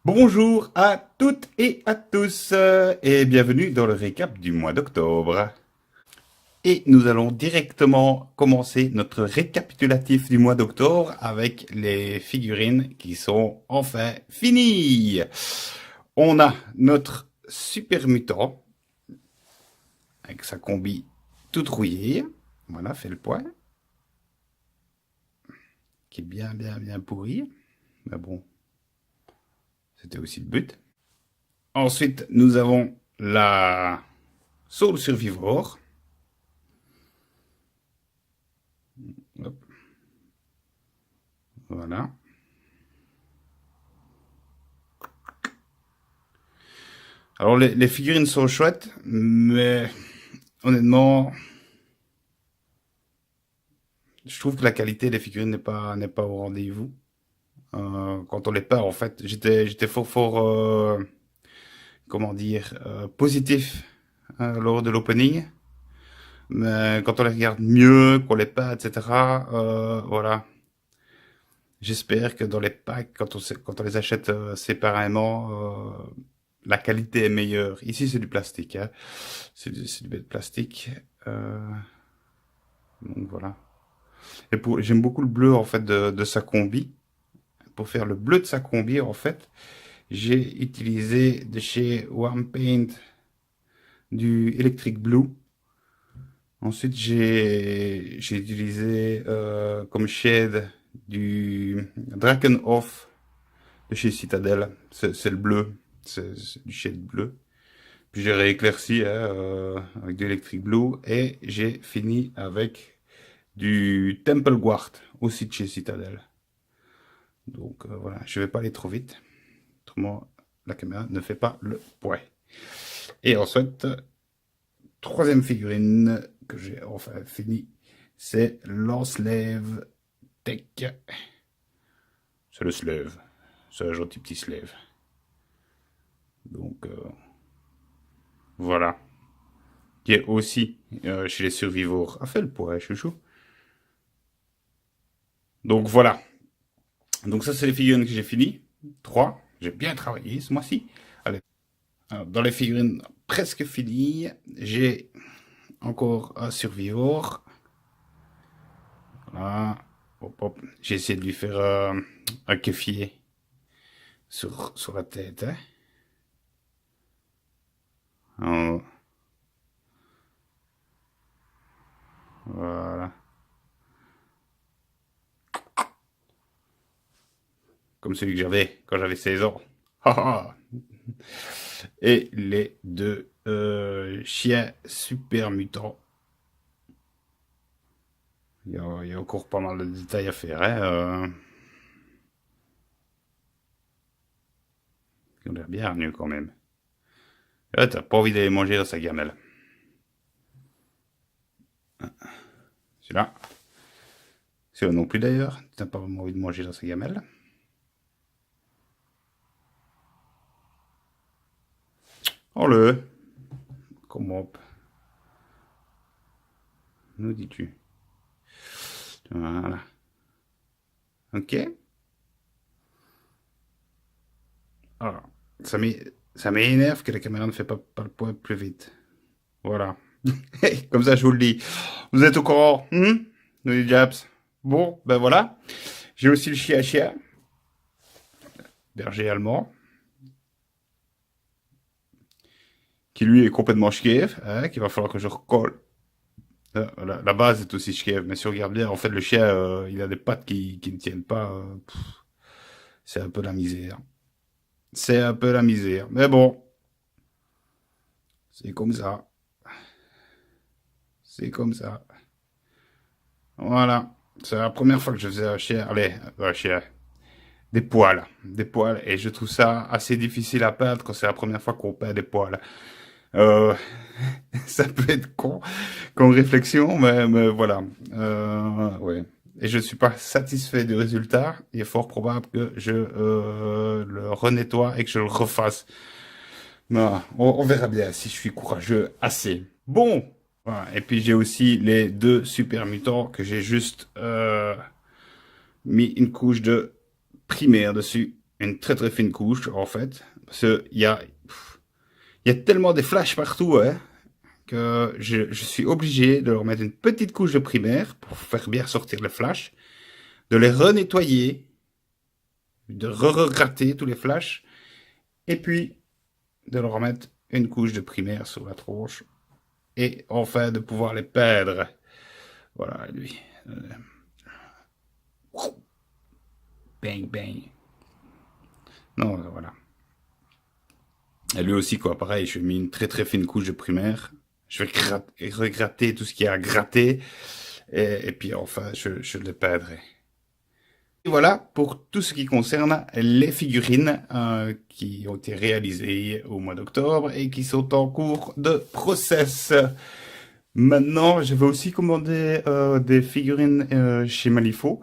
Bonjour à toutes et à tous et bienvenue dans le récap du mois d'octobre. Et nous allons directement commencer notre récapitulatif du mois d'octobre avec les figurines qui sont enfin finies. On a notre super mutant avec sa combi toute rouillée. Voilà, fait le point. Qui est bien pourri. Mais bon, c'était aussi le but. Ensuite, nous avons la Soul Survivor. Hop. Voilà. Alors, les figurines sont chouettes, mais honnêtement, je trouve que la qualité des figurines n'est pas au rendez-vous. Quand on les peint, en fait, j'étais fort, comment dire, positif lors de l'opening. Mais quand on les regarde mieux, qu'on les peint, etc., voilà. J'espère que dans les packs, quand on les achète séparément, la qualité est meilleure. Ici, c'est du plastique, hein. C'est du bel plastique. Euh, donc voilà. J'aime beaucoup le bleu en fait de sa combi. Pour faire le bleu de sa combi, en fait, j'ai utilisé de chez Warm Paint du Electric Blue. Ensuite, j'ai utilisé comme shade du Draken Off de chez Citadel. C'est le bleu, c'est du shade bleu. Puis j'ai rééclairci hein, avec du Electric Blue et j'ai fini avec du Temple Guard aussi de chez Citadel. Donc voilà, je vais pas aller trop vite. Autrement, la caméra ne fait pas le poids. Et ensuite, troisième figurine que j'ai enfin fini, c'est l'Enslave Tech. C'est le Slave. C'est un gentil petit Slave. Donc voilà. Qui est aussi chez les survivors. A fait le poids, chouchou. Donc voilà. Donc ça, c'est les figurines que j'ai fini. Trois. J'ai bien travaillé ce mois-ci. Allez. Alors, dans les figurines presque finies, j'ai encore un survivor. Voilà. Hop, hop. J'ai essayé de lui faire un keffier sur la tête. Hein. Alors, voilà. Comme celui que j'avais quand j'avais 16 ans. Et les deux chiens super mutants. Il y a encore pas mal de détails à faire. Hein, Ils ont l'air bien hargneux quand même. T'as pas envie d'aller manger dans sa gamelle. Celui-là. Celui-là non plus d'ailleurs. T'as pas vraiment envie de manger dans sa gamelle. Oh le. Comment nous dis-tu? Voilà. Ok. Alors, ça m'énerve que la caméra ne fait pas le point plus vite. Voilà. Comme ça, je vous le dis. Vous êtes au courant, nous les Japs. Bon, ben voilà. J'ai aussi le chien à chien, berger allemand, qui lui est complètement schkeef, hein, qu'il va falloir que je recolle. La base est aussi schkeef, mais si on regarde bien, en fait, le chien, il a des pattes qui ne tiennent pas. C'est un peu la misère. C'est un peu la misère. Mais bon, c'est comme ça. C'est comme ça. Voilà. C'est la première fois que je faisais un chien. Allez, un chien. Des poils. Des poils. Et je trouve ça assez difficile à peindre quand c'est la première fois qu'on peint des poils. Euh, ça peut être con comme réflexion, mais voilà. Ouais. Et je ne suis pas satisfait du résultat. Il est fort probable que je le renettoie et que je le refasse. Non, on verra bien si je suis courageux assez. Bon. Voilà. Et puis j'ai aussi les deux super mutants que j'ai juste mis une couche de primaire dessus. une très très fine couche en fait. Parce qu'il y a tellement des flashs partout, hein, que je suis obligé de leur mettre une petite couche de primaire pour faire bien sortir les flashs, de les renettoyer, de re-regratter tous les flashs, et puis de leur mettre une couche de primaire sur la tronche, et enfin de pouvoir les peindre. Voilà, lui. Bang, bang. Non, voilà. Et lui aussi, quoi, pareil, je lui ai mis une très très fine couche de primaire. Je vais regratter tout ce qu'il y a à gratter. Et puis enfin, je le peindrai. Et voilà pour tout ce qui concerne les figurines qui ont été réalisées au mois d'octobre et qui sont en cours de process. Maintenant, je vais aussi commander des figurines chez Malifaux.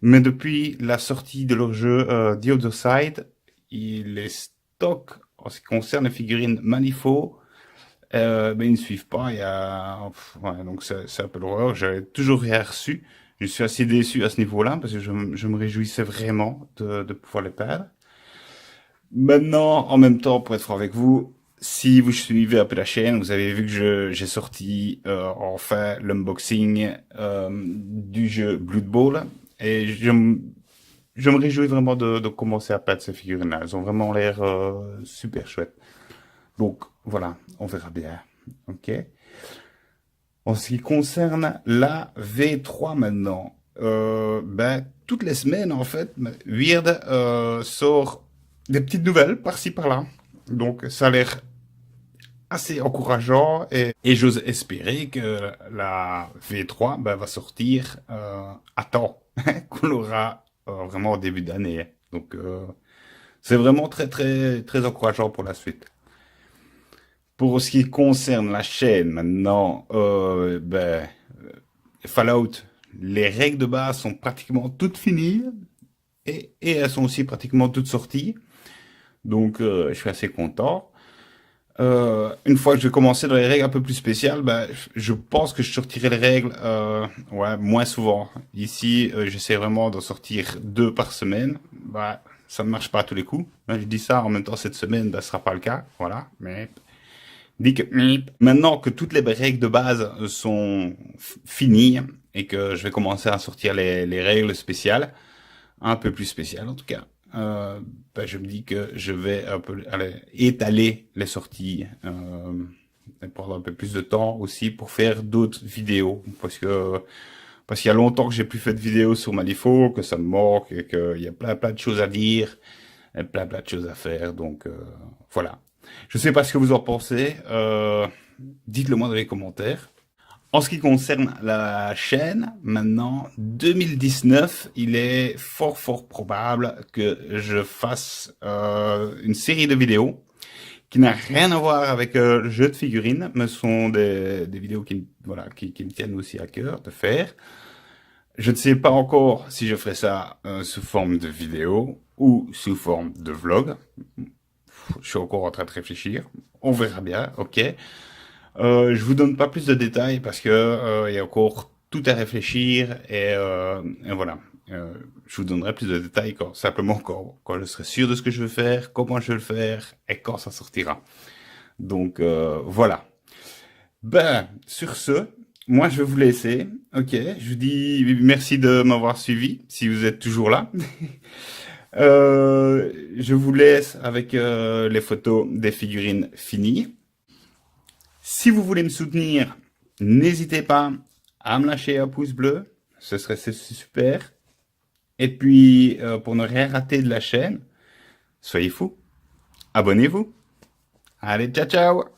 Mais depuis la sortie de leur jeu The Other Side, les stocks en ce qui concerne les figurines Malifaux, ben, ils ne suivent pas. Ouais, donc c'est un peu l'horreur. J'avais toujours rien reçu. Je suis assez déçu à ce niveau-là parce que je me réjouissais vraiment de pouvoir les perdre. Maintenant, en même temps, pour être franc avec vous, si vous suivez un peu la chaîne, vous avez vu que j'ai sorti enfin l'unboxing du jeu Blood Bowl. Et je me réjouis vraiment de commencer à peindre ces figurines-là. Elles ont vraiment l'air super chouettes. Donc voilà, on verra bien. Ok. En ce qui concerne la V3 maintenant, ben toutes les semaines en fait, Weird sort des petites nouvelles par-ci par-là. Donc ça a l'air assez encourageant et j'ose espérer que la V3 ben, va sortir à temps, qu'on l'aura vraiment au début d'année. Donc c'est vraiment très très très encourageant pour la suite. Pour ce qui concerne la chaîne maintenant, ben, Fallout, les règles de base sont pratiquement toutes finies et elles sont aussi pratiquement toutes sorties. Donc je suis assez content. Une fois que je vais commencer dans les règles un peu plus spéciales, ben, je pense que je sortirai les règles ouais, moins souvent. Ici, j'essaie vraiment d'en sortir 2 par semaine. Bah, ça ne marche pas à tous les coups. Hein, je dis ça en même temps cette semaine, ben, ce sera pas le cas. Voilà. Mais dit que maintenant que toutes les règles de base sont finies et que je vais commencer à sortir les règles spéciales, un peu plus spéciales en tout cas, ben je me dis que je vais un peu étaler les sorties et prendre un peu plus de temps aussi pour faire d'autres vidéos parce qu'il y a longtemps que j'ai plus fait de vidéos sur Malifaux, que ça me manque et qu'il y a plein de choses à dire et plein de choses à faire. Donc voilà. Je sais pas ce que vous en pensez. Dites-le moi dans les commentaires. En ce qui concerne la chaîne, maintenant, 2019, il est fort probable que je fasse une série de vidéos qui n'a rien à voir avec le jeu de figurines, mais sont des vidéos voilà, qui me tiennent aussi à cœur de faire. Je ne sais pas encore si je ferai ça sous forme de vidéo ou sous forme de vlog. Je suis encore en train de réfléchir. On verra bien, ok. Je vous donne pas plus de détails parce que il y a encore tout à réfléchir et voilà. Je vous donnerai plus de détails simplement quand je serai sûr de ce que je veux faire, comment je vais le faire et quand ça sortira. Donc voilà. Ben sur ce, moi je vais vous laisser. Ok, je vous dis merci de m'avoir suivi si vous êtes toujours là. Je vous laisse avec les photos des figurines finies. Si vous voulez me soutenir, n'hésitez pas à me lâcher un pouce bleu, ce serait super. Et puis, pour ne rien rater de la chaîne, soyez fous, abonnez-vous. Allez, ciao ciao!